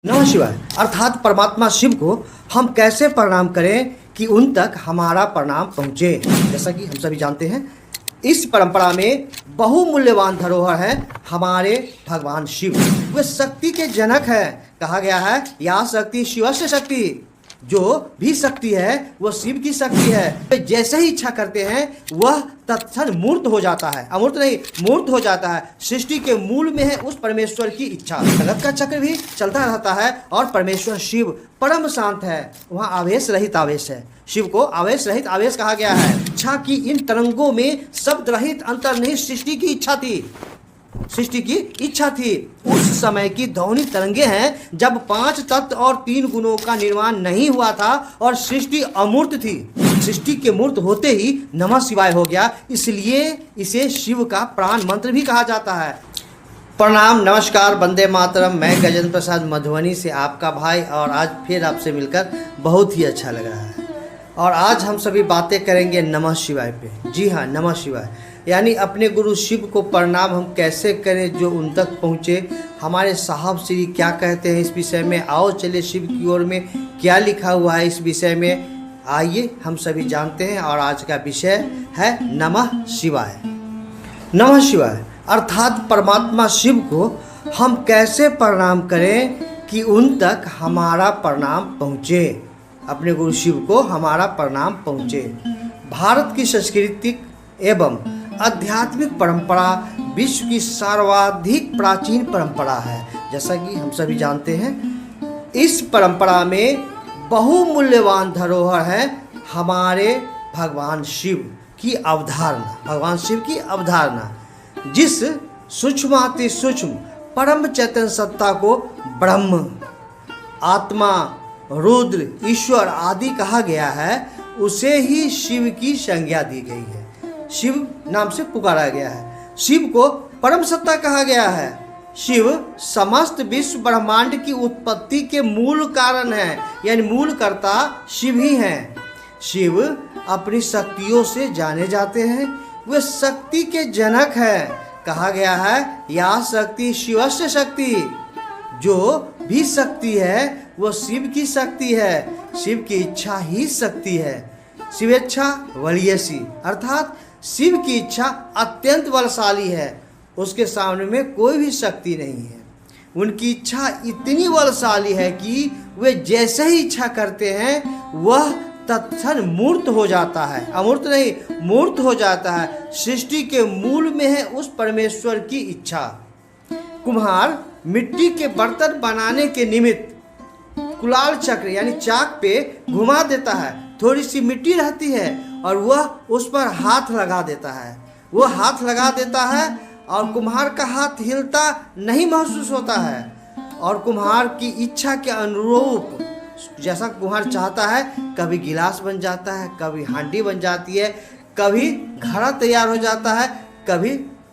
नमः शिवाय अर्थात परमात्मा शिव को हम कैसे प्रणाम करें कि उन तक हमारा प्रणाम पहुँचे। जैसा कि हम सभी जानते हैं, इस परंपरा में बहुमूल्यवान धरोहर है हमारे भगवान शिव। वे शक्ति के जनक हैं। कहा गया है या शक्ति शिवस्य शक्ति, जो भी शक्ति है वह शिव की शक्ति है। वे जैसे ही इच्छा करते हैं वह तत्क्षण मूर्त हो जाता है, अमूर्त नहीं मूर्त हो जाता है। सृष्टि के मूल में है उस परमेश्वर की इच्छा। जगत का चक्र भी चलता रहता है और परमेश्वर शिव परम शांत है। वहाँ आवेश रहित आवेश है। शिव को आवेश रहित आवेश कहा गया है। इच्छा की इन तरंगों में शब्द रहित अंतर्निहित सृष्टि की इच्छा थी। सृष्टि की इच्छा थी। उस समय की ध्वनि तरंगे हैं जब 5 तत्व और 3 गुणों का निर्माण नहीं हुआ था और सृष्टि अमूर्त थी। सृष्टि के मूर्त होते ही नमः शिवाय हो गया, इसलिए इसे शिव का प्राण मंत्र भी कहा जाता है। प्रणाम, नमस्कार, वंदे मातरम। मैं गजेंद्र प्रसाद मधुबनी से आपका भाई, और आज फिर आपसे मिलकर बहुत ही अच्छा लग रहा है। और आज हम सभी बातें करेंगे नमः शिवाय पे। जी हाँ, नमः शिवाय यानी अपने गुरु शिव को प्रणाम हम कैसे करें जो उन तक पहुँचे। हमारे साहब श्री क्या कहते हैं इस विषय में, आओ चले शिव की ओर में क्या लिखा हुआ है इस विषय में, आइए हम सभी जानते हैं। और आज का विषय है नमः शिवाय। नमः शिवाय अर्थात परमात्मा शिव को हम कैसे प्रणाम करें कि उन तक हमारा प्रणाम पहुँचे। अपने गुरु शिव को हमारा प्रणाम पहुँचे। भारत की सांस्कृतिक एवं आध्यात्मिक परंपरा विश्व की सर्वाधिक प्राचीन परंपरा है। जैसा कि हम सभी जानते हैं, इस परंपरा में बहुमूल्यवान धरोहर है हमारे भगवान शिव की अवधारणा। भगवान शिव की अवधारणा जिस सूक्ष्माति सूक्ष्म परम चैतन्य सत्ता को ब्रह्म, आत्मा, रुद्र, ईश्वर आदि कहा गया है, उसे ही शिव की संज्ञा दी गई है। शिव नाम से पुकारा गया है। शिव को परम सत्ता कहा गया है। शिव समस्त विश्व ब्रह्मांड की उत्पत्ति के मूल कारण है, यानी मूल कर्ता शिव ही हैं। शिव अपनी शक्तियों से जाने जाते हैं। वे शक्ति के जनक हैं। कहा गया है या शक्ति शिवस्य शक्ति, जो भी शक्ति है वह शिव की शक्ति है। शिव की इच्छा ही शक्ति है। शिवेच्छा बलियसी अर्थात शिव की इच्छा अत्यंत बलशाली है। उसके सामने में कोई भी शक्ति नहीं है। उनकी इच्छा इतनी बलशाली है कि वे जैसे ही इच्छा करते हैं वह तत्क्षण मूर्त हो जाता है, अमूर्त नहीं मूर्त हो जाता है। सृष्टि के मूल में है उस परमेश्वर की इच्छा। कुम्हार मिट्टी के बर्तन बनाने के निमित्त कुलाल चक्र यानी चाक पे घुमा देता है। थोड़ी सी मिट्टी रहती है और वह उस पर हाथ लगा देता है। वह हाथ लगा देता है और कुम्हार का हाथ हिलता नहीं महसूस होता है। और कुम्हार की इच्छा के अनुरूप जैसा कुम्हार चाहता है, कभी गिलास बन जाता है, कभी हांडी बन जाती है, कभी घड़ा तैयार हो जाता है, कभी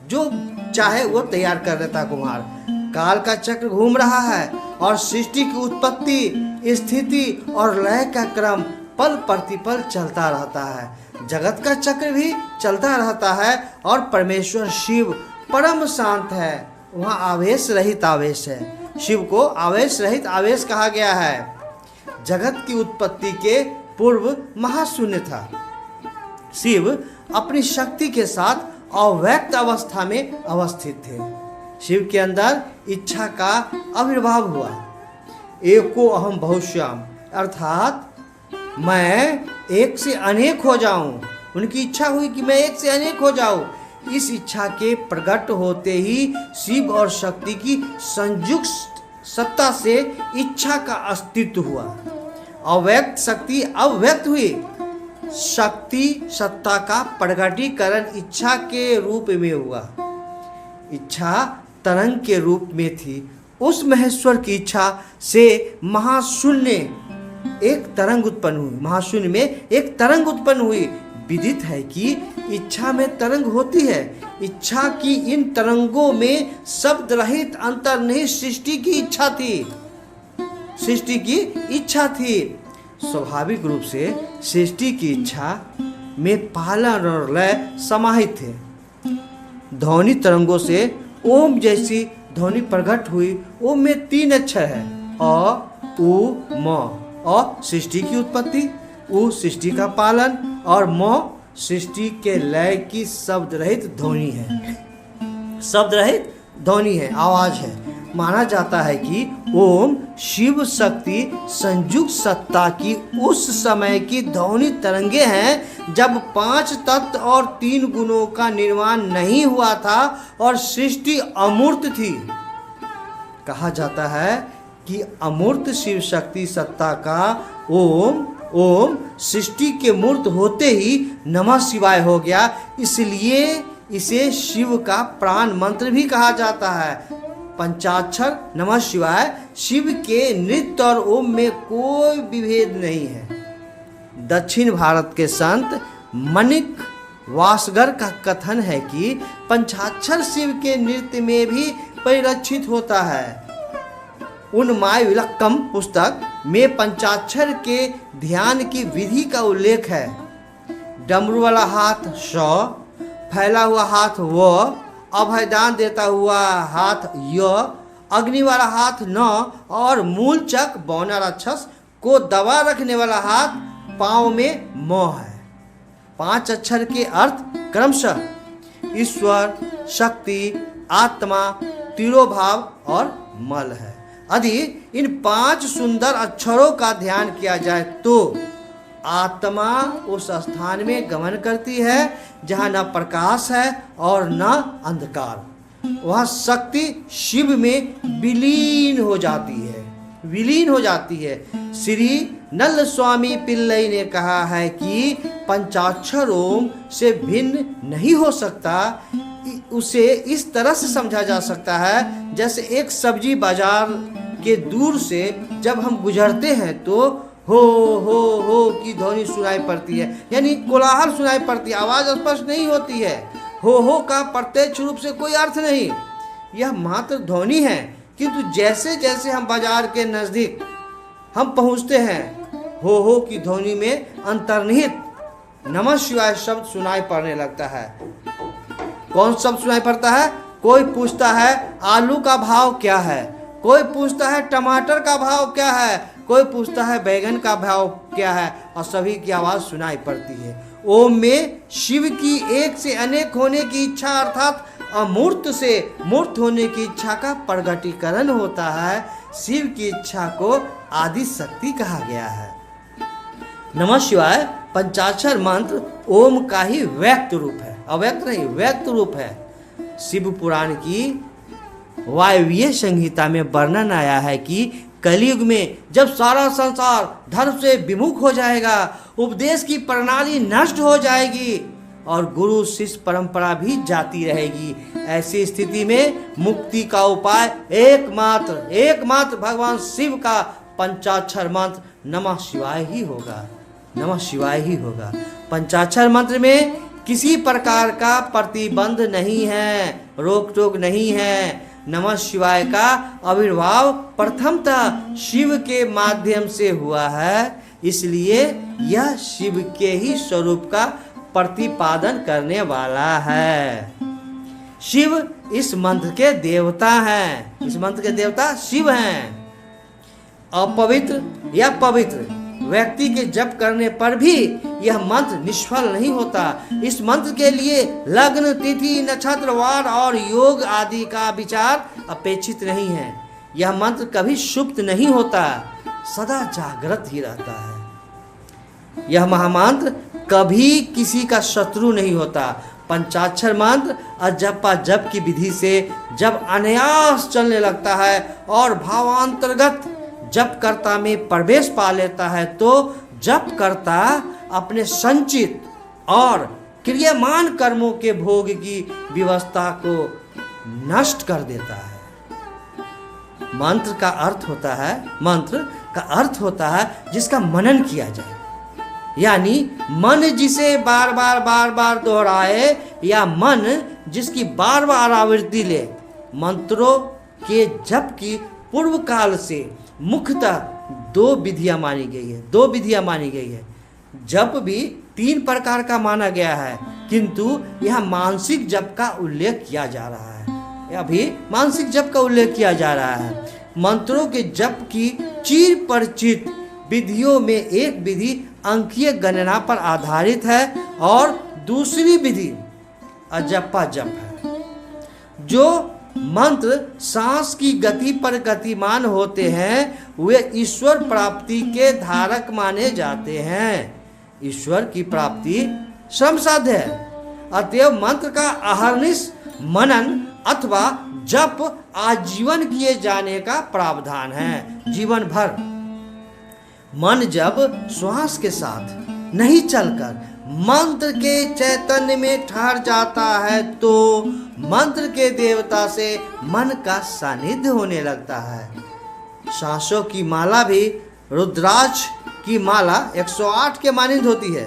जो चाहे वो तैयार कर देता है कुम्हार। काल का चक्र घूम रहा है और सृष्टि की उत्पत्ति, स्थिति और लय का क्रम पल प्रतिपल चलता रहता है। जगत का चक्र भी चलता रहता है और परमेश्वर शिव परम शांत है। वहाँ आवेश रहित आवेश है। शिव को आवेश रहित आवेश कहा गया है। जगत की उत्पत्ति के पूर्व महाशून्य था। शिव अपनी शक्ति के साथ अव्यक्त अवस्था में अवस्थित थे। शिव के अंदर इच्छा का आविर्भाव हुआ। एको अहम बहुश्याम अर्थात मैं एक से अनेक हो जाऊं। उनकी इच्छा हुई कि मैं एक से अनेक हो जाऊं। इस इच्छा के प्रकट होते ही शिव और शक्ति की संयुक्त सत्ता से इच्छा का अस्तित्व हुआ। अव्यक्त शक्ति अव्यक्त हुई। शक्ति सत्ता का प्रकटीकरण इच्छा के रूप में हुआ। इच्छा तरंग के रूप में थी। उस महेश्वर की इच्छा से महाशून्य एक तरंग उत्पन्न हुई। महाशून्य में एक तरंग उत्पन्न हुई। विदित है कि इच्छा में तरंग होती है। इच्छा की इन तरंगों में शब्द रहित अंतर्निहित सृष्टि की इच्छा थी। सृष्टि की इच्छा थी। स्वाभाविक रूप से सृष्टि की इच्छा में पालन और लय समाहित थे। ध्वनि तरंगों से ओम जैसी ध्वनि प्रकट हुई। ओम में 3 अक्षर है। उ म। अ सृष्टि की उत्पत्ति, उ सृष्टि का पालन और म सृष्टि के लय की शब्द रहित ध्वनि है। शब्द रहित ध्वनि है, आवाज है। माना जाता है कि ओम शिव शक्ति संयुक्त सत्ता की उस समय की ध्वनि तरंगे हैं जब 5 तत्व और 3 गुणों का निर्माण नहीं हुआ था और सृष्टि अमूर्त थी। कहा जाता है कि अमूर्त शिव शक्ति सत्ता का ओम सृष्टि के मूर्त होते ही नमः शिवाय हो गया, इसलिए इसे शिव का प्राण मंत्र भी कहा जाता है। पंचाक्षर नमः शिवाय शिव के नृत्य और ओम में कोई विभेद नहीं है। दक्षिण भारत के संत माणिक वासगर का कथन है कि पंचाक्षर शिव के नृत्य में भी परिलक्षित होता है। उन्माय विलक्कम पुस्तक में पंचाक्षर के ध्यान की विधि का उल्लेख है। डमरू वाला हाथ श, फैला हुआ हाथ व, अभयदान देता हुआ हाथ य, अग्नि वाला हाथ न और मूल चक बौना राक्षस को दबा रखने वाला हाथ पांव में म है। 5 अक्षर के अर्थ क्रमशः ईश्वर, शक्ति, आत्मा, तिरोभाव और मल है। यदि इन 5 सुंदर अक्षरों का ध्यान किया जाए तो आत्मा उस स्थान में गमन करती है जहाँ न प्रकाश है और न अंधकार। वह शक्ति शिव में विलीन हो जाती है। श्री नल स्वामी पिल्लई ने कहा है कि पंचाक्षर ओम से भिन्न नहीं हो सकता। उसे इस तरह से समझा जा सकता है जैसे एक सब्जी बाजार के दूर से जब हम गुजरते हैं तो हो की ध्वनि सुनाई पड़ती है, यानी कोलाहल सुनाई पड़ती है, आवाज स्पष्ट नहीं होती है। हो का प्रत्यक्ष रूप से कोई अर्थ नहीं, यह मात्र ध्वनि है। किंतु जैसे जैसे हम बाजार के नजदीक हम पहुंचते हैं, हो की ध्वनि में अंतर्निहित नमः शिवाय शब्द सुनाई पड़ने लगता है। कौन शब्द सुनाई पड़ता है? कोई पूछता है आलू का भाव क्या है, कोई पूछता है टमाटर का भाव क्या है, कोई पूछता है बैगन का भाव क्या है, और सभी की आवाज सुनाई पड़ती है। ओम में शिव की एक से अनेक होने की इच्छा अर्थात अमूर्त से मूर्त होने की इच्छा का प्रगटीकरण होता है। शिव की इच्छा को आदि शक्ति कहा गया है। नमः शिवाय पंचाक्षर मंत्र ओम का ही व्यक्त रूप है, अव्यक्त नहीं, व्यक्त रूप है। शिव पुराण की वायव्य संहिता में वर्णन आया है कि कलयुग में जब सारा संसार धर्म से विमुख हो जाएगा, उपदेश की प्रणाली नष्ट हो जाएगी और गुरु शिष्य परंपरा भी जाती रहेगी। ऐसी स्थिति में मुक्ति का उपाय एकमात्र भगवान शिव का पंचाक्षर मंत्र नमः शिवाय ही होगा। नमः शिवाय ही होगा। पंचाक्षर मंत्र में किसी प्रकार का प्रतिबंध नहीं है, रोक टोक नहीं है। नमः शिवाय का आविर्भाव प्रथमतः शिव के माध्यम से हुआ है, इसलिए यह शिव के ही स्वरूप का प्रतिपादन करने वाला है। शिव इस मंत्र के देवता हैं, इस मंत्र के देवता शिव हैं। अपवित्र या पवित्र व्यक्ति के जप करने पर भी यह मंत्र निष्फल नहीं होता। इस मंत्र के लिए लग्न, तिथि, नक्षत्र, वार और योग आदि का विचार अपेक्षित नहीं है। यह मंत्र कभी सुप्त नहीं होता, सदा जागृत ही रहता है। यह महामंत्र कभी किसी का शत्रु नहीं होता। पंचाक्षर मंत्र अजपा जप की विधि से जब अनायास चलने लगता है और भावांतर्गत जप कर्ता में प्रवेश पा लेता है तो जप कर्ता अपने संचित और क्रियामान कर्मों के भोग की व्यवस्था को नष्ट कर देता है। मंत्र का अर्थ होता है जिसका मनन किया जाए, यानी मन जिसे बार बार दोहराए या मन जिसकी बार बार आवृत्ति ले। मंत्रों के जप की पूर्व काल से मुख्यतः दो विधियां मानी गई है। जप भी 3 प्रकार का माना गया है, किंतु यह मानसिक जप का उल्लेख किया जा रहा है। अभी मानसिक जप का उल्लेख किया जा रहा है। मंत्रों के जप की चिर परिचित विधियों में एक विधि अंकीय गणना पर आधारित है और दूसरी विधि अजपा जप है। जो मंत्र सांस की गति पर गतिमान होते हैं वे ईश्वर प्राप्ति के धारक माने जाते हैं। ईश्वर की प्राप्ति श्रम साध्य है, अतएव मंत्र का अहर्निश मनन अथवा जप आजीवन किए जाने का प्रावधान है। जीवन भर मन जब श्वास के साथ नहीं चलकर मंत्र के चैतन्य में ठहर जाता है तो मंत्र के देवता से मन का सानिध्य होने लगता है। सांसों की माला भी रुद्राक्ष की माला 108 के मानिंद होती है।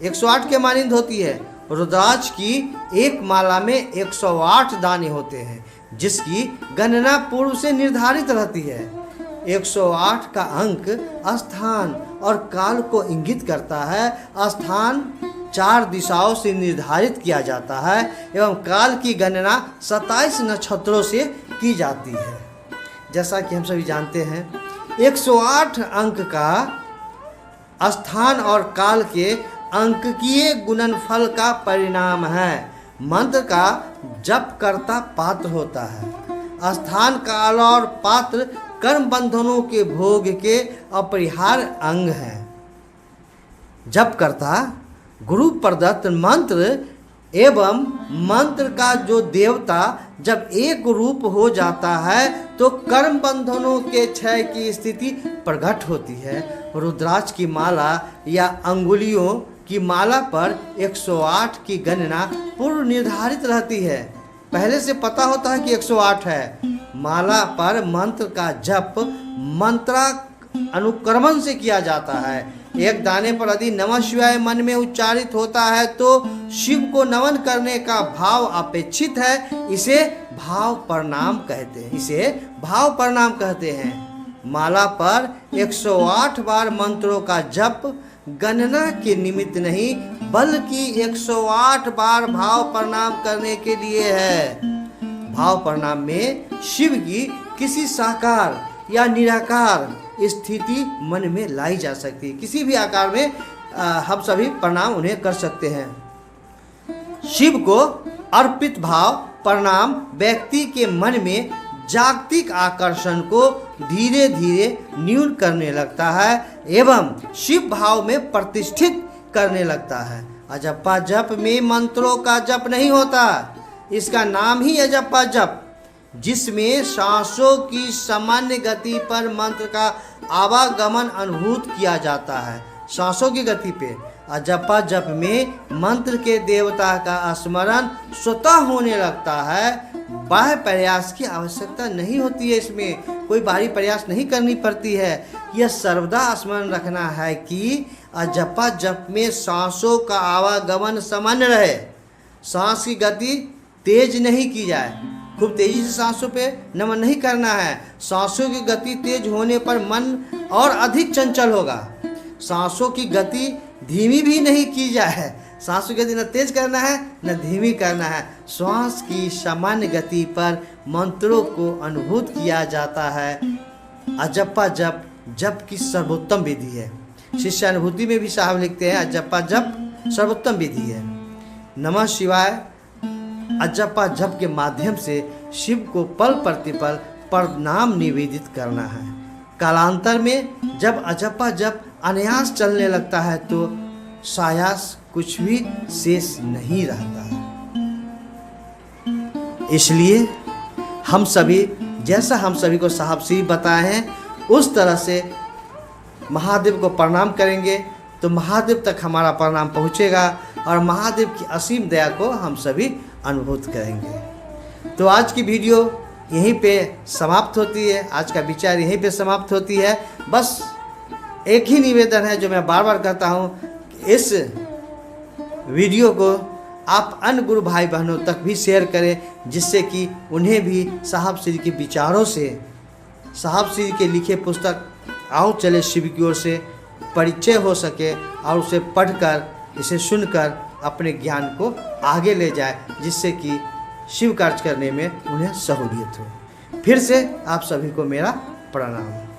108 के मानिंद होती है। रुद्राक्ष की एक माला में 108 दाने होते हैं, जिसकी गणना पूर्व से निर्धारित रहती है। 108 का अंक स्थान और काल को इंगित करता है। स्थान 4 दिशाओं से निर्धारित किया जाता है एवं काल की गणना 27 नक्षत्रों से की जाती है। जैसा कि हम सभी जानते हैं, 108 अंक का स्थान और काल के अंकीय गुणनफल का परिणाम है। मंत्र का जप करता पात्र होता है। स्थान, काल और पात्र कर्म बंधनों के भोग के अपरिहार्य अंग हैं। जप करता गुरु प्रदत्त मंत्र एवं मंत्र का जो देवता जब एक रूप हो जाता है तो कर्म बंधनों के क्षय की स्थिति प्रकट होती है। रुद्राक्ष की माला या अंगुलियों की माला पर 108 की गणना पूर्व निर्धारित रहती है। पहले से पता होता है कि 108 है। माला पर मंत्र का जप मंत्रा अनुक्रमण से किया जाता है। एक दाने पर यदि नमः शिवाय मन में उच्चारित होता है तो शिव को नमन करने का भाव अपेक्षित है। इसे भाव प्रणाम कहते हैं। माला पर 108 बार मंत्रों का जप गणना के निमित्त नहीं बल्कि 108 बार भाव प्रणाम करने के लिए है। भाव प्रणाम में शिव की किसी साकार या निराकार स्थिति मन में लाई जा सकती है। किसी भी आकार में हम सभी प्रणाम उन्हें कर सकते हैं। शिव को अर्पित भाव प्रणाम व्यक्ति के मन में जागतिक आकर्षण को धीरे धीरे न्यून करने लगता है एवं शिव भाव में प्रतिष्ठित करने लगता है। अजपा जप में मंत्रों का जप नहीं होता। इसका नाम ही अजपा जप, जिसमें सांसों की सामान्य गति पर मंत्र का आवागमन अनुभूत किया जाता है। सांसों की गति पे अजपा जप में मंत्र के देवता का स्मरण स्वतः होने लगता है। बाह्य प्रयास की आवश्यकता नहीं होती है। इसमें कोई बाहरी प्रयास नहीं करनी पड़ती है। यह सर्वदा स्मरण रखना है कि अजपा जप में सांसों का आवागमन सामान्य रहे। सांस की गति तेज नहीं की जाए। खूब तेजी से सांसों पे नमन नहीं करना है। सांसों की गति तेज होने पर मन और अधिक चंचल होगा। सांसों की गति धीमी भी नहीं की जाए। सांसों की गति न तेज करना है न धीमी करना है। श्वास की सामान्य गति पर मंत्रों को अनुभूत किया जाता है। अजपा जप जप की सर्वोत्तम विधि है। शिष्यानुभूति में भी साहब लिखते हैं अजपा जप सर्वोत्तम विधि है। नमः शिवाय अजपा जप के माध्यम से शिव को पल प्रतिपल प्रणाम निवेदित करना है। कालांतर में जब अजपा जप अनायास चलने लगता है तो सायास कुछ भी शेष नहीं रहता है। इसलिए हम सभी, जैसा हम सभी को साहब श्री बताए हैं उस तरह से महादेव को प्रणाम करेंगे तो महादेव तक हमारा प्रणाम पहुँचेगा और महादेव की असीम दया को हम सभी अनुभूत करेंगे। तो आज की वीडियो यहीं पे समाप्त होती है। आज का विचार यहीं पे समाप्त होती है। बस एक ही निवेदन है जो मैं बार बार करता हूँ कि इस वीडियो को आप अन्य गुरु भाई बहनों तक भी शेयर करें, जिससे कि उन्हें भी साहब श्री के विचारों से, साहब श्री के लिखे पुस्तक आओ चले शिव की ओर से परिचय हो सके और उसे पढ़कर, इसे सुनकर अपने ज्ञान को आगे ले जाए, जिससे कि शिव कार्य करने में उन्हें सहूलियत हो। फिर से आप सभी को मेरा प्रणाम।